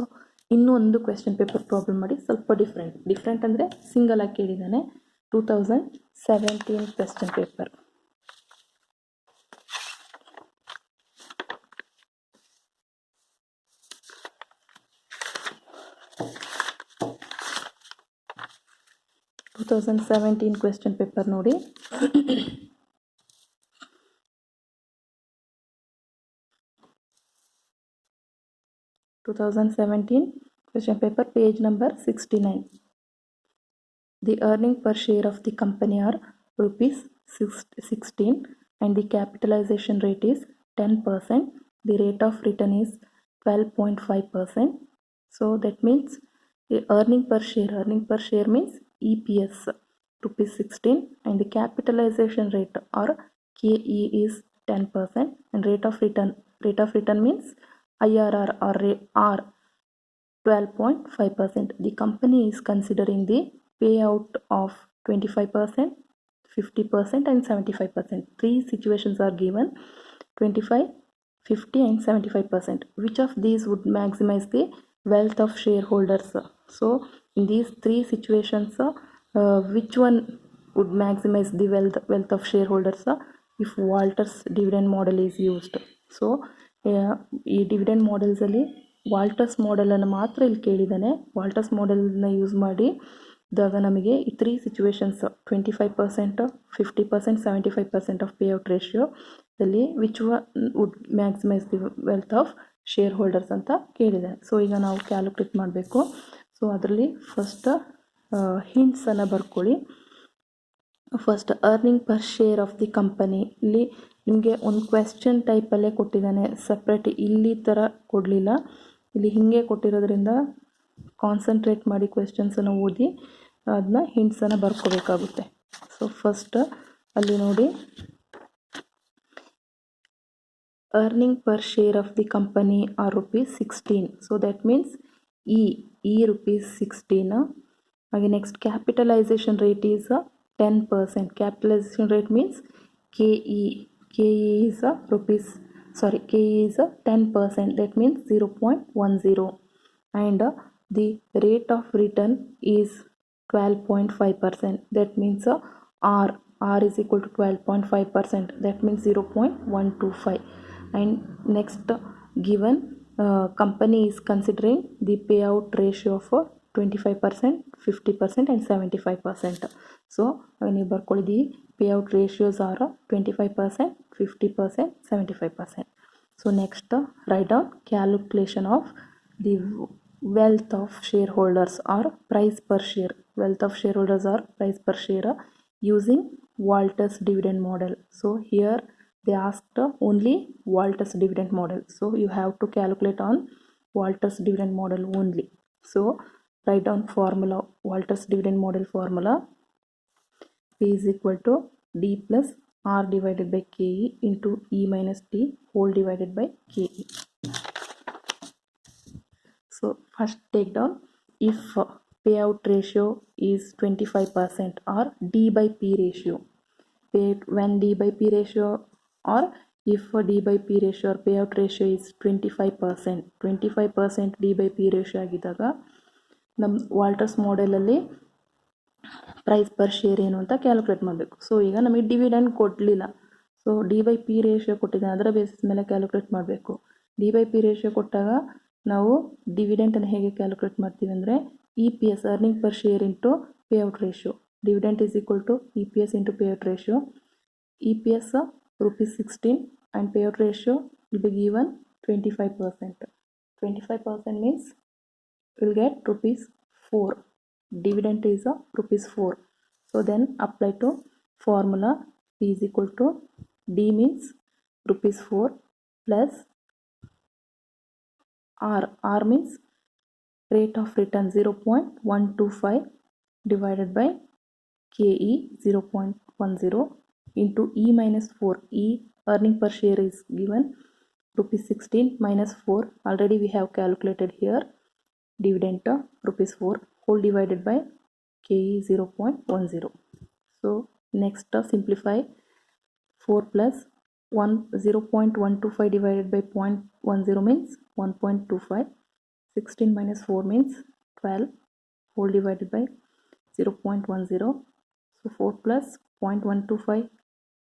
ಇನ್ನೂ ಒಂದು ಕ್ವೆಶ್ಚನ್ ಪೇಪರ್ ಪ್ರಾಬ್ಲಮ್ ಮಾಡಿ ಸ್ವಲ್ಪ ಡಿಫ್ರೆಂಟ್ ಅಂದರೆ ಸಿಂಗಲ್ ಆಗಿ ಕೇಳಿದ್ದಾನೆ. 2017 ಕ್ವೆಶ್ಚನ್ ಪೇಪರ್. ಕ್ವೆಶ್ಚನ್ ಪೇಪರ್ ನೋಡಿ. question paper page number 69. The earning per share of the company are ₹16 and the capitalization rate is 10%. The rate of return is 12.5%. So that means the earning per share means EPS ₹16 and the capitalization rate or KE is 10% and rate of return means IRR or R 12.5%. The company is considering the payout of 25%, 50% and 75%. 3 situations are given: 25, 50 and 75%. Which of these would maximize the wealth of shareholders? So in these 3 situations, which one would maximize the wealth of shareholders if Walters dividend model is used? So ಈ dividend ಮಾಡೆಲ್ಸಲ್ಲಿ Walters ಮಾಡೆಲನ್ನು ಮಾತ್ರ ಇಲ್ಲಿ ಕೇಳಿದ್ದಾನೆ. Walters ಮಾಡೆಲ್ನ use ಮಾಡಿ ಇದಾಗ ನಮಗೆ ಈ 3 situations 25%, 50%, 75% of payout ರೇಷಿಯೋದಲ್ಲಿ which would maximise the wealth of shareholders ಅಂತ ಕೇಳಿದ್ದಾನೆ. ಸೊ ಈಗ ನಾವು ಕ್ಯಾಲ್ಕುಲೇಟ್ ಮಾಡಬೇಕು. ಸೊ ಅದರಲ್ಲಿ ಫಸ್ಟ್ ಹಿಂಟ್ಸನ್ನು ಬರ್ಕೊಳ್ಳಿ. First earning per share of the company. ಇಲ್ಲಿ ನಿಮಗೆ ಒಂದು ಕ್ವೆಶ್ಚನ್ ಟೈಪಲ್ಲೇ ಕೊಟ್ಟಿದ್ದಾನೆ, ಸಪ್ರೇಟ್ ಇಲ್ಲಿ ಥರ ಕೊಡಲಿಲ್ಲ. ಇಲ್ಲಿ ಹೀಗೆ ಕೊಟ್ಟಿರೋದ್ರಿಂದ ಕಾನ್ಸಂಟ್ರೇಟ್ ಮಾಡಿ ಕ್ವೆಶ್ಚನ್ಸನ್ನು ಓದಿ ಅದನ್ನ ಹಿಂಟ್ಸನ್ನು ಬರ್ಕೋಬೇಕಾಗುತ್ತೆ. ಸೊ ಫಸ್ಟ್ ಅಲ್ಲಿ ನೋಡಿ, earning per share of the company are rupees 16. So that means E rupees 16. Again next, capitalization rate is 10%. Capitalization rate means KE. KE is KE is 10%. That means 0.10. And the rate of return is 12.5%. That means R is equal to 12.5%. That means 0.125. And next, given company is considering the payout ratio of 25%, 50% and 75%. So ನೀವು ಬರ್ಕೊಳ್ಳಿ, payout ratios are 25%, 50%, 75%. So next, write down calculation of the wealth of shareholders or price per share. Wealth of shareholders or price per share using Walters dividend model. So here they asked only Walters dividend model. So you have to calculate on Walters dividend model only. So write down formula, Walters dividend model formula. P is equal to D plus R divided by KE into E minus T whole divided by KE. So first take down, if payout ratio is 25% or D by P ratio. When D by P ratio or if D by P ratio or payout ratio is 25% D by P ratio ಆಗಿದ್ದಾಗ ನಮ್ಮ Walters ಮಾಡೆಲಲ್ಲಿ price per share ಏನು ಅಂತ calculate ಮಾಡಬೇಕು. So ಈಗ ನಮಗೆ dividend ಕೊಡಲಿಲ್ಲ, so D by P ratio ಕೊಟ್ಟಿದ್ದಾನೆ, ಅದರ ಬೇಸಿಸ್ ಮೇಲೆ ಕ್ಯಾಲ್ಕುಲೇಟ್ ಮಾಡಬೇಕು. ಡಿ ಬೈ ಪಿ ರೇಷಿಯೋ ಕೊಟ್ಟಾಗ ನಾವು ಡಿವಿಡೆಂಟನ್ನು ಹೇಗೆ ಕ್ಯಾಲ್ಕುಲೇಟ್ ಮಾಡ್ತೀವಿ ಅಂದರೆ EPS, earning per share into payout ratio. Dividend is equal to EPS into payout ratio. EPS rupees 16 and payout ratio will be given 25%. 25% means we'll get rupees 4. Dividend is rupees 4. So then apply to formula. P is equal to D means rupees 4 plus R means rate of return 0.125 divided by KE 0.10 into E minus 4. E earning per share is given rupees 16 minus 4. Already we have calculated here. Dividend rupees 4 whole divided by KE 0.10. So next simplify. 4 plus 0.125 divided by 0.10 means 1.25. 16 minus 4 means 12 whole divided by 0.10. So 4 plus 0.125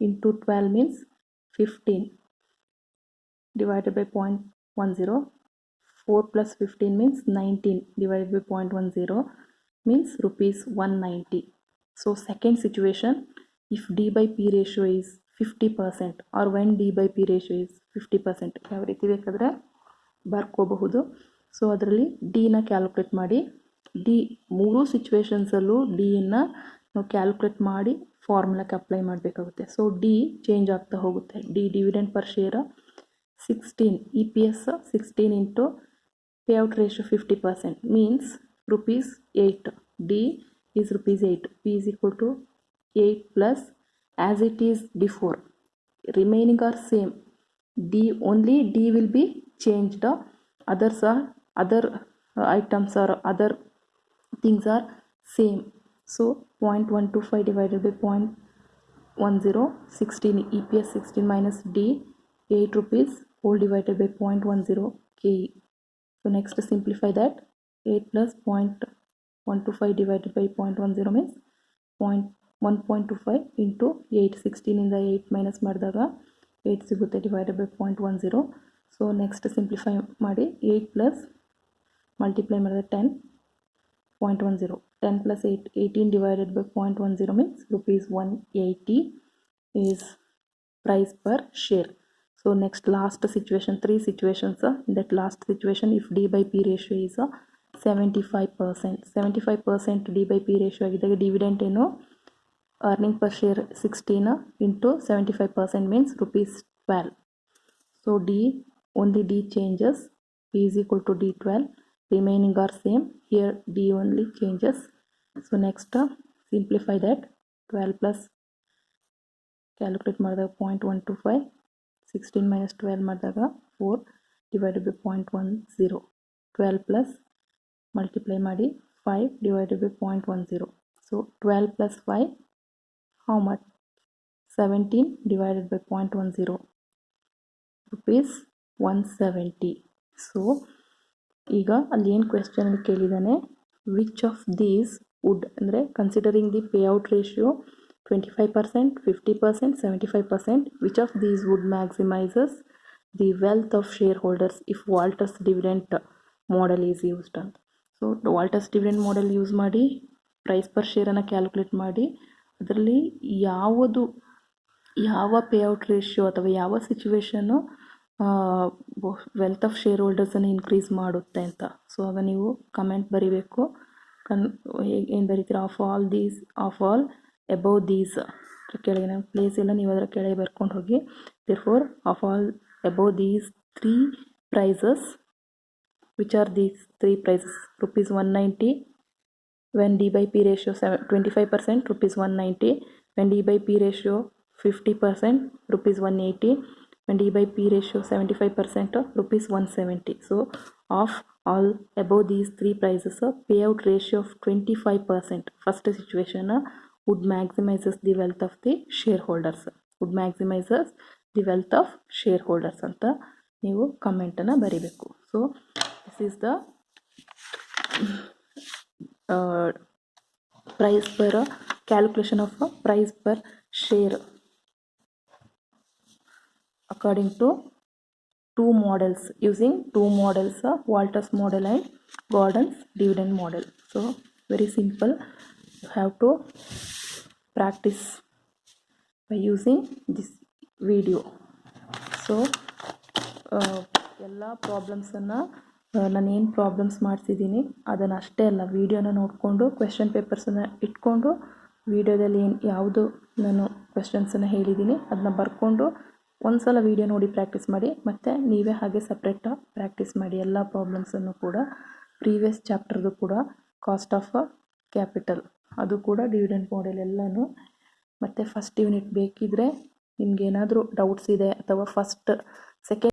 into 12 means 15 divided by 0.10. 4 plus 15 means 19 divided by 0.10 means rupees 190. So second situation, if D by P ratio is 50% or when D by P ratio is 50%, ಯಾವ ರೀತಿ ಬೇಕಾದರೆ ಬರ್ಕೋಬಹುದು. So ಅದರಲ್ಲಿ ಡಿನ calculate ಮಾಡಿ, D ಮೂರು ಸಿಚುವೇಶನ್ಸಲ್ಲೂ ಡಿಯನ್ನು ನಾವು calculate ಮಾಡಿ ಫಾರ್ಮುಲಾಕ್ಕೆ apply ಮಾಡಬೇಕಾಗುತ್ತೆ. So D change ಆಗ್ತಾ ಹೋಗುತ್ತೆ. D dividend per share 16, EPS 16 into payout ratio 50% means rupees 8. D is rupees 8. P is equal to 8 plus as it is before. Remaining are same. D only D will be changed. Others are other items or other things are same. So 0.125 divided by 0.10, 16 EPS 16 minus D 8 rupees whole divided by 0.10 KE. So next simplify that. 8 plus 0.125 divided by 0.10 means 1.25 into 8. 16 ಇಂದ 8 minus ಮಾಡಿದಾಗ 8 ಸಿಗುತ್ತೆ divided by 0.10. So next simplify ಮಾಡಿ 8 plus multiply ಮಾಡಿದ್ರೆ 10, 0.10. 10 plus 8, 18 divided by 0.10 means rupees 180 is price per share. So next last situation, 3 situations. In that last situation, if D by P ratio is 75%, 75% D by P ratio ಆಗಿದ್ದಾಗ dividend ಏನು earning per share 16 into 75% means rupees 12. So D, only D changes, P is equal to D12, remaining are same, here D only changes. So next simplify that, 12 plus calculate ಮಾಡಿದಾಗ 0.125, 16 minus 12 ಮಾಡಿದಾಗ 4 divided by 0.10, 12 plus multiply ಮಾಡಿ 5 divided by 0.10. So 12 plus 5 how much? 17 divided by 0.10, rupees 170. So ಈಗ ಅಲ್ಲಿ ಏನು question ಕೇಳಿದ್ದಾನೆ, which of these would ಅಂದರೆ considering the payout ratio 25%, 50%, 75%, which of these would maximizes the wealth of shareholders if Walters dividend model is used ಅಂತ. So Walter's dividend model use ಮಾಡಿ price per ಶೇರನ್ನು calculate ಮಾಡಿ ಅದರಲ್ಲಿ ಯಾವ payout ratio ಅಥವಾ ಯಾವ ಸಿಚುವೇಶನ್ನು ವೆಲ್ತ್ ಆಫ್ ಶೇರ್ ಹೋಲ್ಡರ್ಸನ್ನು ಇನ್ಕ್ರೀಸ್ ಮಾಡುತ್ತೆ ಅಂತ. ಸೊ ಆಗ ನೀವು ಕಮೆಂಟ್ ಬರೀಬೇಕು. ಏನು ಬರೀತೀರಾ, ಆಫ್ ಆಲ್ ಅಬೌವ್ ದೀಸ್ ಕೆಳಗೆ ನಾನು ಪ್ಲೇಸ್ ಎಲ್ಲ ನೀವು ಅದರ ಕೆಳಗೆ ಬರ್ಕೊಂಡು ಹೋಗಿ. Therefore of all above these 3 prices, which are these 3 prices? rupees 190 when D by P ratio 25%, rupees 190. when D by P ratio 50%, rupees 180. when D by P ratio 75%, rupees 170. So of all above these 3 prices, payout ratio of 25%, first situation would maximizes the wealth of the shareholders, would maximizes the wealth of shareholders ಅಂತ ನೀವು ಕಮೆಂಟನ್ನು ಬರೀಬೇಕು. So this is the price per calculation of price per share according to 2 models, using 2 models, Walters model and Gordon's dividend model. So very simple, you have to practice by using this video. So ಎಲ್ಲ ಪ್ರಾಬ್ಲಮ್ಸನ್ನು ನಾನೇನು problems ಮಾಡಿಸಿದ್ದೀನಿ ಅದನ್ನು ಅಷ್ಟೇ ಅಲ್ಲ, ವೀಡಿಯೋನ ನೋಡಿಕೊಂಡು question ಪೇಪರ್ಸನ್ನು ಇಟ್ಕೊಂಡು ವೀಡಿಯೋದಲ್ಲಿ ಯಾವುದು ನಾನು ಕ್ವೆಶ್ಚನ್ಸನ್ನು ಹೇಳಿದ್ದೀನಿ ಅದನ್ನ ಬರ್ಕೊಂಡು ಒಂದು ಸಲ ವೀಡಿಯೋ ನೋಡಿ ಪ್ರಾಕ್ಟೀಸ್ ಮಾಡಿ, ಮತ್ತು ನೀವೇ ಹಾಗೆ ಸಪ್ರೇಟಾಗಿ ಪ್ರಾಕ್ಟೀಸ್ ಮಾಡಿ ಎಲ್ಲ ಪ್ರಾಬ್ಲಮ್ಸನ್ನು ಕೂಡ. ಪ್ರೀವಿಯಸ್ ಚಾಪ್ಟರ್ದು ಕೂಡ ಕಾಸ್ಟ್ ಆಫ್ ಕ್ಯಾಪಿಟಲ್ ಅದು ಕೂಡ ಡಿವಿಡೆಂಡ್ ಮಾಡೆಲ್ ಎಲ್ಲನೂ. ಮತ್ತು ಫಸ್ಟ್ ಯೂನಿಟ್ ಬೇಕಿದ್ದರೆ ನಿಮಗೇನಾದರೂ ಡೌಟ್ಸ್ ಇದೆ ಅಥವಾ ಫಸ್ಟ್ ಸೆಕೆಂಡ್